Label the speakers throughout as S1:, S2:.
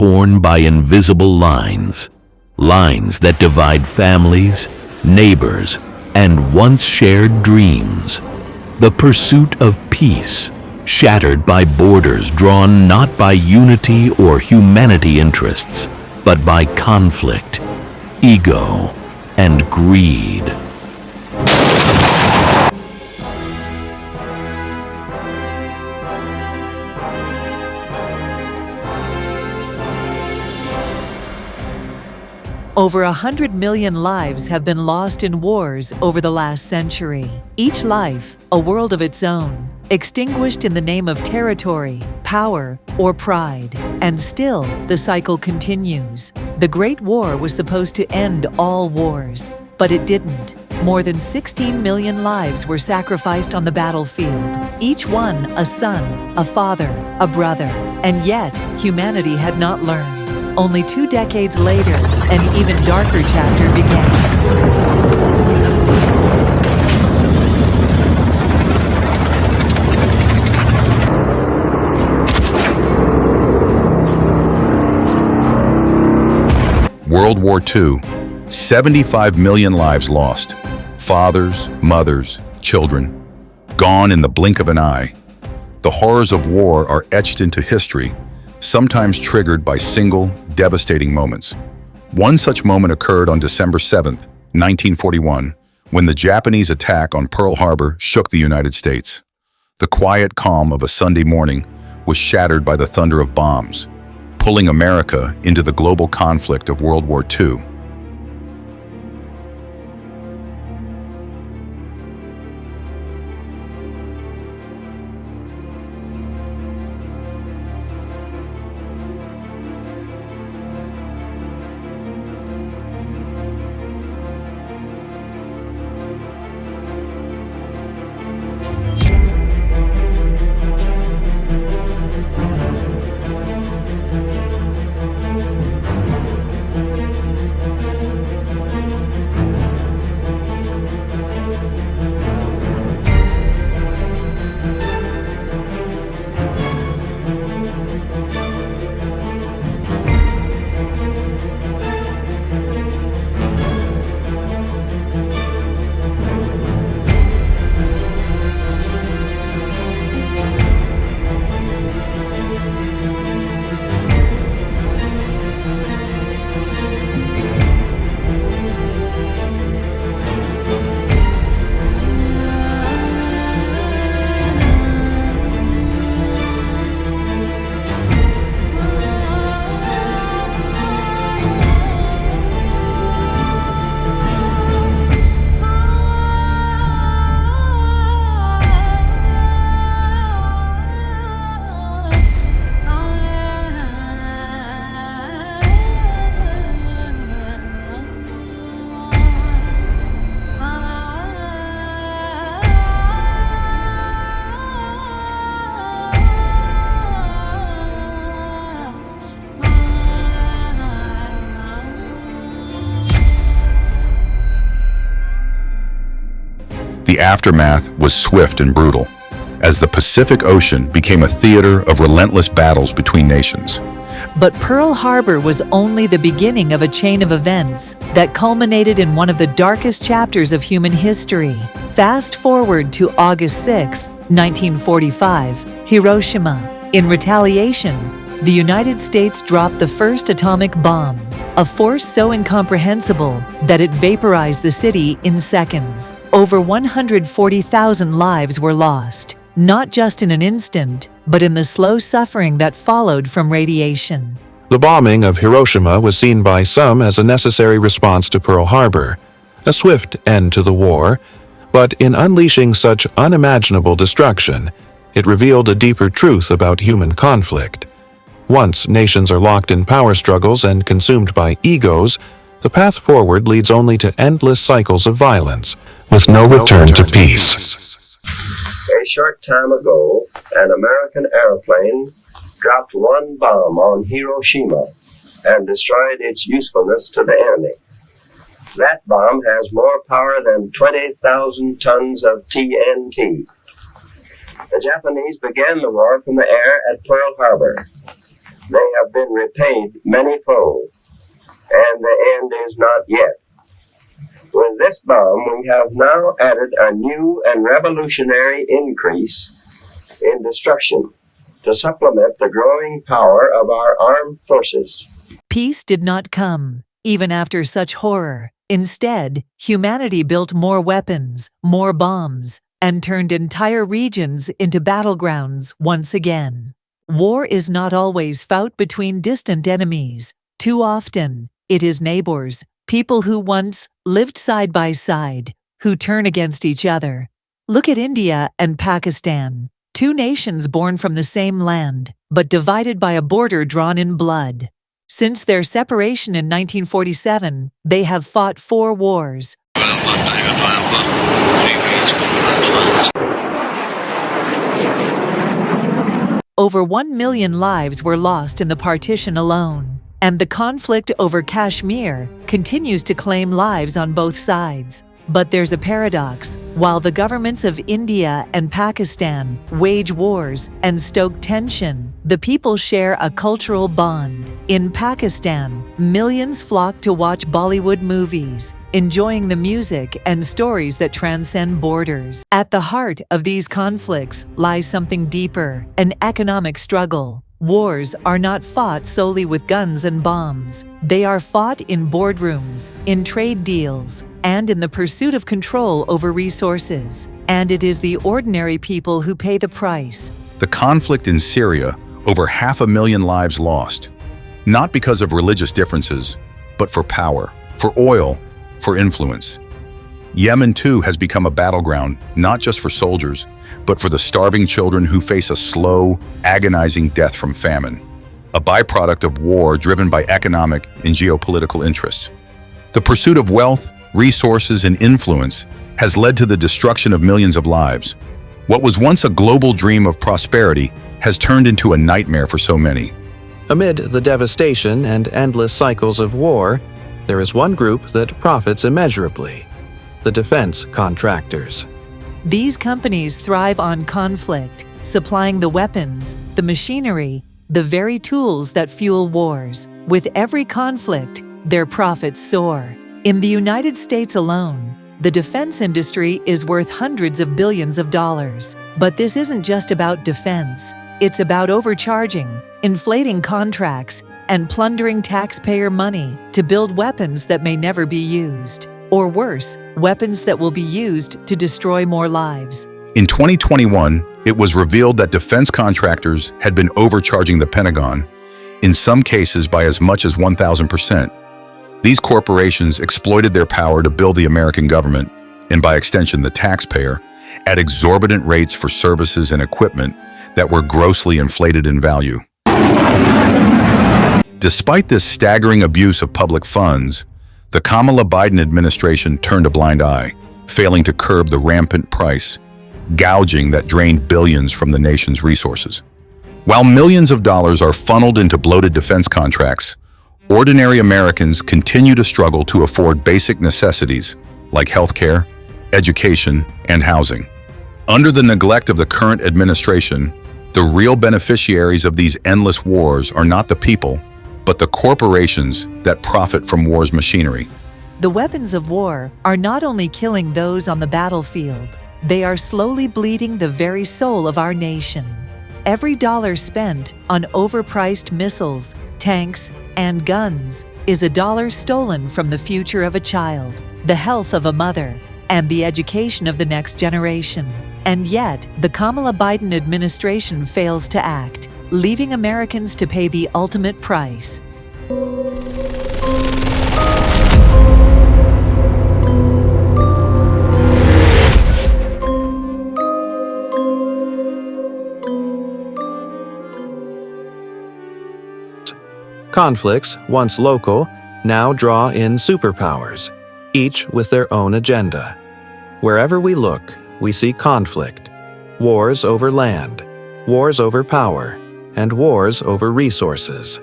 S1: torn by invisible lines. Lines that divide families, neighbors, and once shared dreams. The pursuit of peace, shattered by borders drawn not by unity or humanity interests, but by conflict, ego, and greed.
S2: Over 100 million lives have been lost in wars over the last century. Each life, a world of its own, extinguished in the name of territory, power, or pride. And still, the cycle continues. The Great War was supposed to end all wars, but it didn't. More than 16 million lives were sacrificed on the battlefield, each one a son, a father, a brother. And yet, humanity had not learned. Only 2 decades later, an even darker chapter began.
S3: World War II, 75 million lives lost. Fathers, mothers, children, gone in the blink of an eye. The horrors of war are etched into history, sometimes triggered by single, devastating moments. One such moment occurred on December 7, 1941, when the Japanese attack on Pearl Harbor shook the United States. The quiet calm of a Sunday morning was shattered by the thunder of bombs, pulling America into the global conflict of World War II. The aftermath was swift and brutal, as the Pacific Ocean became a theater of relentless battles between nations.
S2: But Pearl Harbor was only the beginning of a chain of events that culminated in one of the darkest chapters of human history. Fast forward to August 6, 1945, Hiroshima. In retaliation, the United States dropped the first atomic bomb, a force so incomprehensible that it vaporized the city in seconds. Over 140,000 lives were lost, not just in an instant, but in the slow suffering that followed from radiation.
S4: The bombing of Hiroshima was seen by some as a necessary response to Pearl Harbor, a swift end to the war, but in unleashing such unimaginable destruction, it revealed a deeper truth about human conflict. Once nations are locked in power struggles and consumed by egos, the path forward leads only to endless cycles of violence, with no return to peace.
S5: A short time ago, an American airplane dropped one bomb on Hiroshima and destroyed its usefulness to the enemy. That bomb has more power than 20,000 tons of TNT. The Japanese began the war from the air at Pearl Harbor. they have been repaid manyfold, and the end is not yet. With this bomb, we have now added a new and revolutionary increase in destruction to supplement the growing power of our armed forces.
S2: Peace did not come, even after such horror. Instead, humanity built more weapons, more bombs, and turned entire regions into battlegrounds once again. War is not always fought between distant enemies. Too often, it is neighbors, people who once lived side by side, who turn against each other. Look at India and Pakistan, two nations born from the same land, but divided by a border drawn in blood. Since their separation in 1947, they have fought 4 wars. Over 1 million lives were lost in the partition alone, and the conflict over Kashmir continues to claim lives on both sides. But there's a paradox. While the governments of India and Pakistan wage wars and stoke tension, the people share a cultural bond. In Pakistan, millions flock to watch Bollywood movies, enjoying the music and stories that transcend borders. At the heart of these conflicts lies something deeper, an economic struggle. Wars are not fought solely with guns and bombs. They are fought in boardrooms, in trade deals, and in the pursuit of control over resources. And it is the ordinary people who pay the price.
S3: The conflict in Syria, over 500,000 lives lost. Not because of religious differences, but for power, for oil, for influence. Yemen too has become a battleground, not just for soldiers, but for the starving children who face a slow, agonizing death from famine, a byproduct of war driven by economic and geopolitical interests. The pursuit of wealth, resources, and influence has led to the destruction of millions of lives. What was once a global dream of prosperity has turned into a nightmare for so many.
S4: Amid the devastation and endless cycles of war, there is one group that profits immeasurably: the defense contractors.
S2: These companies thrive on conflict, supplying the weapons, the machinery, the very tools that fuel wars. With every conflict, their profits soar. In the United States alone, the defense industry is worth hundreds of billions of dollars. But this isn't just about defense. It's about overcharging, inflating contracts, and plundering taxpayer money to build weapons that may never be used. Or worse, weapons that will be used to destroy more lives.
S3: In 2021, it was revealed that defense contractors had been overcharging the Pentagon, in some cases by as much as 1,000%. These corporations exploited their power to build the American government, and by extension the taxpayer, at exorbitant rates for services and equipment that were grossly inflated in value. Despite this staggering abuse of public funds, the Kamala Biden administration turned a blind eye, failing to curb the rampant price gouging that drained billions from the nation's resources. While millions of dollars are funneled into bloated defense contracts, ordinary Americans continue to struggle to afford basic necessities like healthcare, education, and housing. Under the neglect of the current administration, the real beneficiaries of these endless wars are not the people, but the corporations that profit from war's machinery.
S2: The weapons of war are not only killing those on the battlefield, they are slowly bleeding the very soul of our nation. Every dollar spent on overpriced missiles, tanks, and guns is a dollar stolen from the future of a child, the health of a mother, and the education of the next generation. And yet, the Kamala Biden administration fails to act, leaving Americans to pay the ultimate price.
S4: Conflicts, once local, now draw in superpowers, each with their own agenda. Wherever we look, we see conflict: wars over land, wars over power, and wars over resources.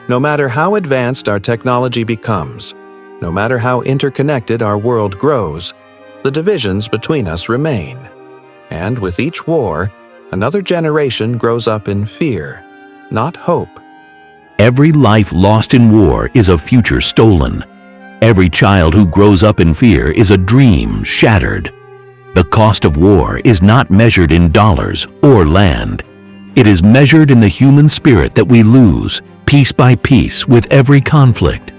S4: No matter how advanced our technology becomes, no matter how interconnected our world grows, the divisions between us remain. And with each war, another generation grows up in fear, not hope,
S1: Every life lost in war is a future stolen. Every child who grows up in fear is a dream shattered. The cost of war is not measured in dollars or land. It is measured in the human spirit that we lose, piece by piece, with every conflict.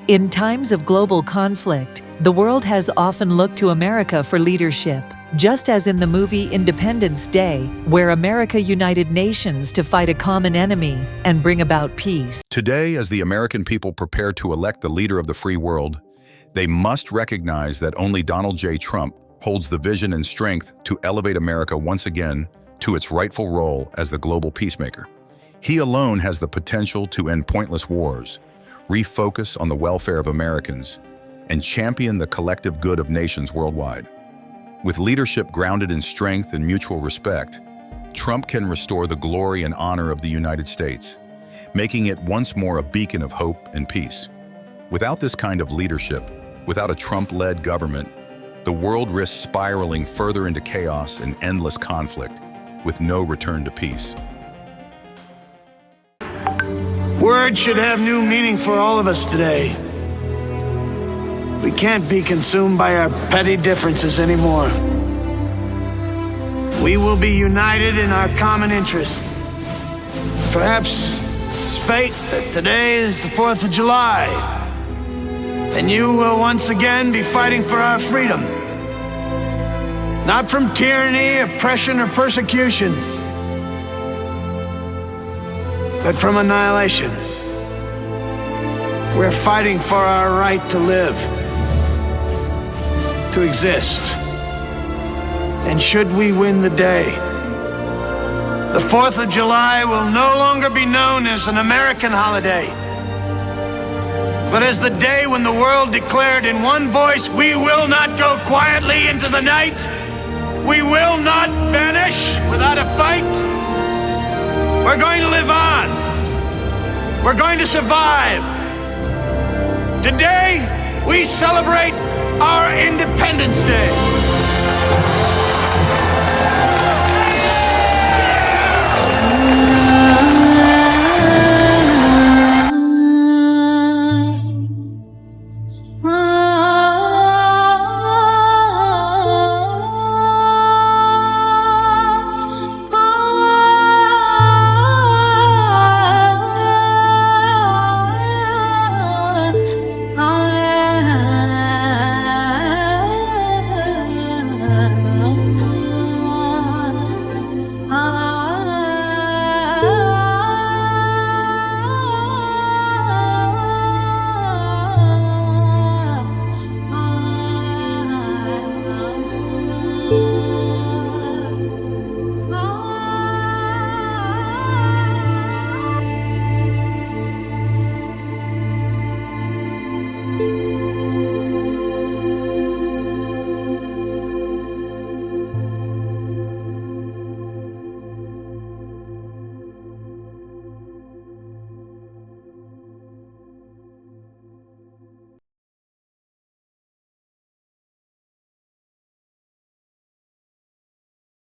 S2: In times of global conflict, the world has often looked to America for leadership, just as in the movie Independence Day, where America united nations to fight a common enemy and bring about peace.
S3: Today, as the American people prepare to elect the leader of the free world, they must recognize that only Donald J. Trump holds the vision and strength to elevate America once again to its rightful role as the global peacemaker. He alone has the potential to end pointless wars, refocus on the welfare of Americans, and champion the collective good of nations worldwide. With leadership grounded in strength and mutual respect, Trump can restore the glory and honor of the United States, making it once more a beacon of hope and peace. Without this kind of leadership, without a Trump-led government, the world risks spiraling further into chaos and endless conflict, with no return to peace.
S6: Words should have new meaning for all of us today. We can't be consumed by our petty differences anymore. We will be united in our common interest. Perhaps it's fate that today is the 4th of July, and you will once again be fighting for our freedom. Not from tyranny, oppression, or persecution, but from annihilation. We're fighting for our right to live, to exist. And should we win the day, the 4th of July will no longer be known as an American holiday, but as the day when the world declared in one voice, we will not go quietly into the night. We will not vanish without a fight. We're going to live on. We're going to survive. Today, we celebrate our Independence Day.